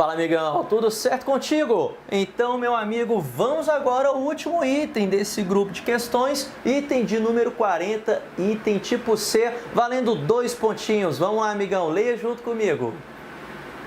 Fala, amigão, tudo certo contigo? Então, meu amigo, vamos agora ao último item desse grupo de questões, item de número 40, item tipo C, valendo 2 pontinhos. Vamos lá, amigão, leia junto comigo.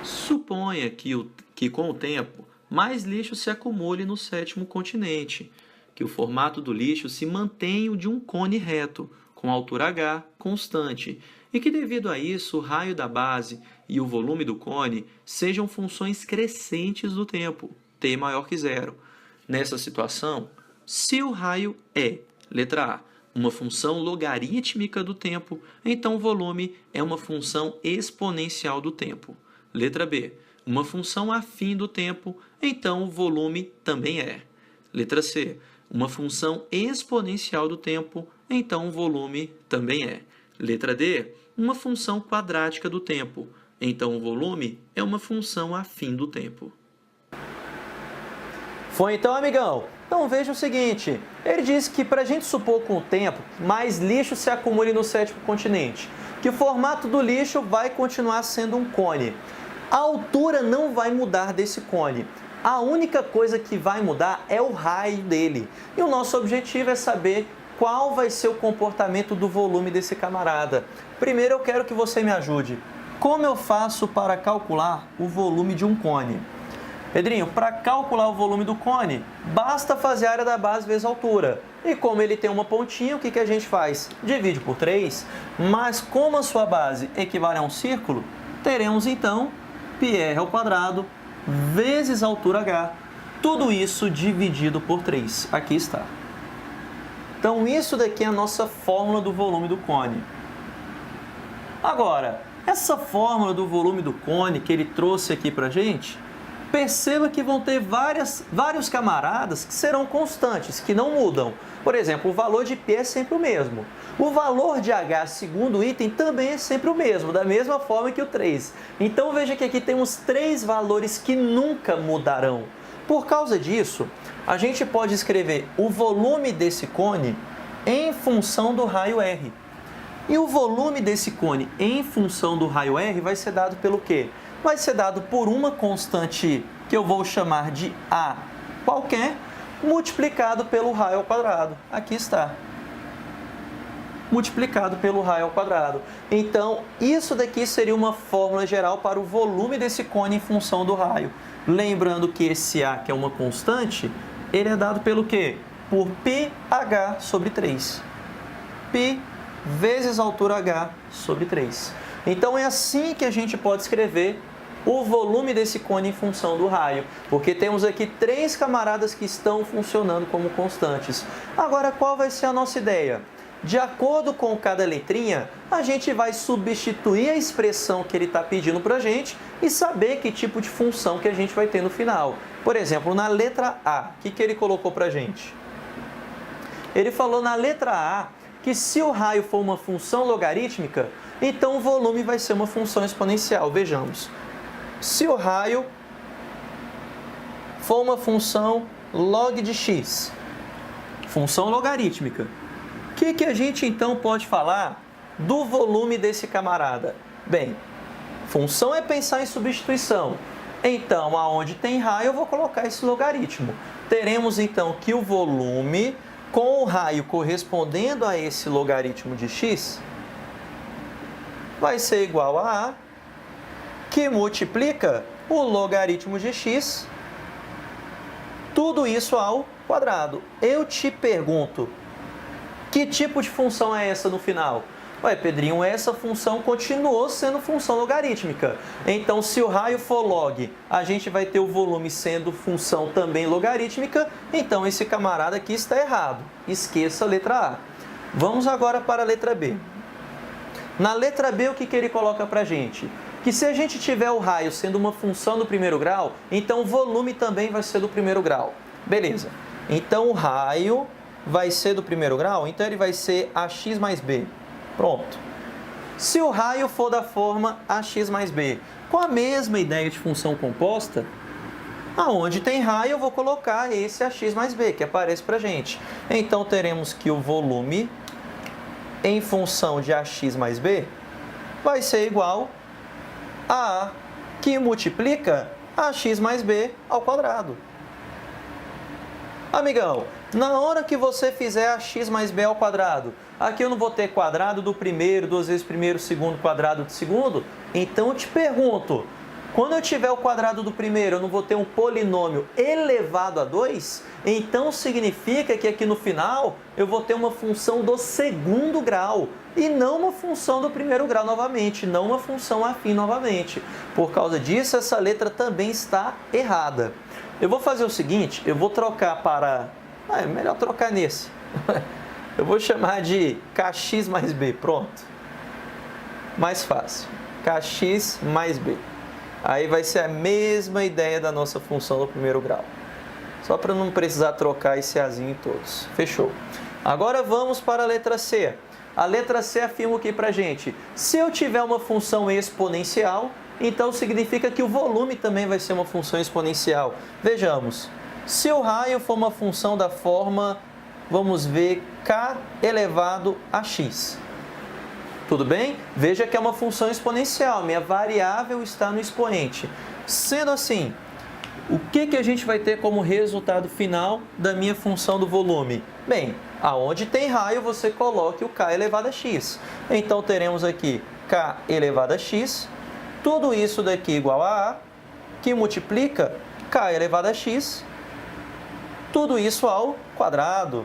Suponha que com o tempo, mais lixo se acumule no sétimo continente, que o formato do lixo se mantenha o de um cone reto, com altura h constante, e que devido a isso o raio da base e o volume do cone sejam funções crescentes do tempo, t maior que zero. Nessa situação, se o raio é, letra A, uma função logarítmica do tempo, então o volume é uma função exponencial do tempo. Letra B, uma função afim do tempo, então o volume também é. Letra C, uma função exponencial do tempo, então o volume também é. Letra D, uma função quadrática do tempo, então o volume é uma função afim do tempo. Foi então, amigão? Então veja o seguinte, ele disse que para a gente supor com o tempo, mais lixo se acumule no sétimo continente, que o formato do lixo vai continuar sendo um cone. A altura não vai mudar desse cone. A única coisa que vai mudar é o raio dele. E o nosso objetivo é saber qual vai ser o comportamento do volume desse camarada. Primeiro eu quero que você me ajude. Como eu faço para calcular o volume de um cone? Pedrinho, para calcular o volume do cone, basta fazer a área da base vezes a altura. E como ele tem uma pontinha, o que a gente faz? Divide por 3, mas como a sua base equivale a um círculo, teremos então πr ao quadrado vezes a altura h. Tudo isso dividido por 3. Aqui está. Então, isso daqui é a nossa fórmula do volume do cone. Agora, essa fórmula do volume do cone que ele trouxe aqui para a gente, perceba que vão ter vários camaradas que serão constantes, que não mudam. Por exemplo, o valor de π é sempre o mesmo. O valor de h, segundo o item, também é sempre o mesmo, da mesma forma que o 3. Então, veja que aqui temos 3 valores que nunca mudarão. Por causa disso, a gente pode escrever o volume desse cone em função do raio R. E o volume desse cone em função do raio R vai ser dado pelo quê? Vai ser dado por uma constante que eu vou chamar de A qualquer, multiplicado pelo raio ao quadrado. Aqui está. Multiplicado pelo raio ao quadrado. Então, isso daqui seria uma fórmula geral para o volume desse cone em função do raio. Lembrando que esse A, que é uma constante, ele é dado pelo quê? Por πh sobre 3. Π vezes a altura h sobre 3. Então, é assim que a gente pode escrever o volume desse cone em função do raio, porque temos aqui 3 camaradas que estão funcionando como constantes. Agora, qual vai ser a nossa ideia? De acordo com cada letrinha, a gente vai substituir a expressão que ele está pedindo para a gente e saber que tipo de função que a gente vai ter no final. Por exemplo, na letra A, o que ele colocou para a gente? Ele falou na letra A que se o raio for uma função logarítmica, então o volume vai ser uma função exponencial. Vejamos. Se o raio for uma função log de x, função logarítmica, o que a gente então pode falar do volume desse camarada? Bem, função é pensar em substituição. Então, aonde tem raio, eu vou colocar esse logaritmo. Teremos então que o volume com o raio correspondendo a esse logaritmo de x vai ser igual a A, que multiplica o logaritmo de x, tudo isso ao quadrado. Eu te pergunto, que tipo de função é essa no final? Ué, Pedrinho, essa função continuou sendo função logarítmica. Então, se o raio for log, a gente vai ter o volume sendo função também logarítmica, então esse camarada aqui está errado. Esqueça a letra A. Vamos agora para a letra B. Na letra B, o que ele coloca para a gente? Que se a gente tiver o raio sendo uma função do primeiro grau, então o volume também vai ser do primeiro grau. Beleza. Então, o raio vai ser do primeiro grau, então ele vai ser AX mais B. Pronto. Se o raio for da forma AX mais B, com a mesma ideia de função composta, aonde tem raio eu vou colocar esse AX mais B, que aparece para a gente. Então, teremos que o volume em função de AX mais B vai ser igual a A, que multiplica ax mais b ao quadrado. Amigão, na hora que você fizer ax mais b ao quadrado, aqui eu não vou ter quadrado do primeiro, 2 vezes primeiro, segundo, quadrado do segundo? Então eu te pergunto, quando eu tiver o quadrado do primeiro, eu não vou ter um polinômio elevado a 2? Então significa que aqui no final eu vou ter uma função do segundo grau e não uma função do primeiro grau novamente, não uma função afim novamente. Por causa disso, essa letra também está errada. Eu vou fazer o seguinte, eu vou trocar para... é melhor trocar nesse. Eu vou chamar de kx mais b, pronto. Mais fácil. Kx mais b. Aí vai ser a mesma ideia da nossa função do primeiro grau. Só para não precisar trocar esse azinho em todos. Fechou. Agora vamos para a letra C. A letra C afirma o que para a gente? Se eu tiver uma função exponencial, então significa que o volume também vai ser uma função exponencial. Vejamos. Se o raio for uma função da forma, vamos ver, k elevado a x. Tudo bem? Veja que é uma função exponencial, minha variável está no expoente. Sendo assim, o que a gente vai ter como resultado final da minha função do volume? Bem, aonde tem raio, você coloque o k elevado a x. Então, teremos aqui k elevado a x, tudo isso daqui igual a A, que multiplica k elevado a x, tudo isso ao quadrado.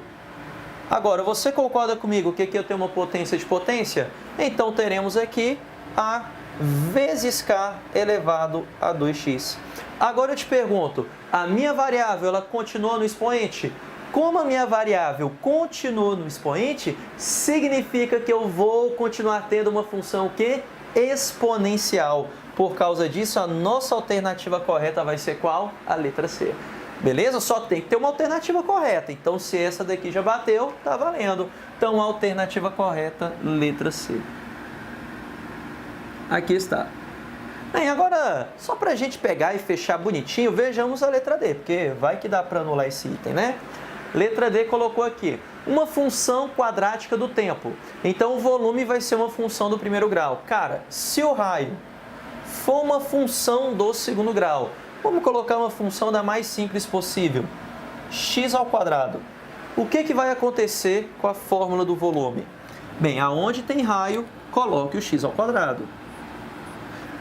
Agora, você concorda comigo que aqui eu tenho uma potência de potência? Então, teremos aqui A vezes k elevado a 2x. Agora eu te pergunto, a minha variável ela continua no expoente? Como a minha variável continua no expoente, significa que eu vou continuar tendo uma função o quê? Exponencial. Por causa disso, a nossa alternativa correta vai ser qual? A letra C. Beleza? Só tem que ter uma alternativa correta. Então, se essa daqui já bateu, tá valendo. Então, a alternativa correta, letra C. Aqui está. Bem, agora, só para a gente pegar e fechar bonitinho, vejamos a letra D, porque vai que dá para anular esse item, né? Letra D colocou aqui, uma função quadrática do tempo. Então, o volume vai ser uma função do primeiro grau. Cara, se o raio for uma função do segundo grau, vamos colocar uma função da mais simples possível, x ao quadrado. O que vai acontecer com a fórmula do volume? Bem, aonde tem raio, coloque o x ao quadrado.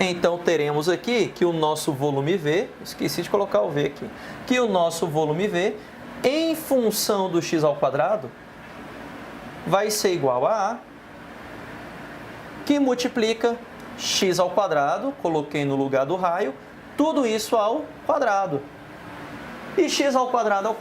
Então, teremos aqui que o nosso volume V, esqueci de colocar o V aqui, que o nosso volume V, em função do x ao quadrado, vai ser igual a A, que multiplica x ao quadrado, coloquei no lugar do raio, tudo isso ao quadrado. E x ao quadrado,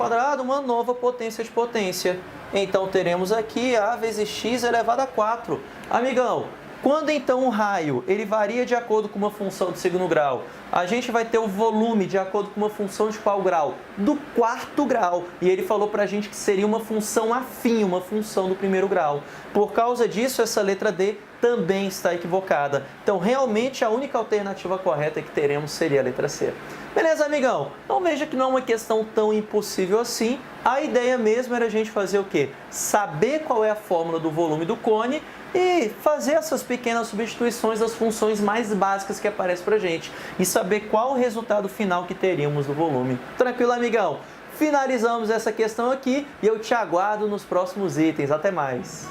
uma nova potência de potência. Então, teremos aqui A vezes x elevado a 4. Amigão, quando então o raio ele varia de acordo com uma função de segundo grau, a gente vai ter o volume de acordo com uma função de qual grau? Do quarto grau. E ele falou para a gente que seria uma função afim, uma função do primeiro grau. Por causa disso, essa letra D também está equivocada. Então, realmente, a única alternativa correta que teremos seria a letra C. Beleza, amigão? Então, veja que não é uma questão tão impossível assim. A ideia mesmo era a gente fazer o quê? Saber qual é a fórmula do volume do cone e fazer essas pequenas substituições das funções mais básicas que aparecem para a gente e saber qual o resultado final que teríamos do volume. Tranquilo, amigão? Finalizamos essa questão aqui e eu te aguardo nos próximos itens. Até mais!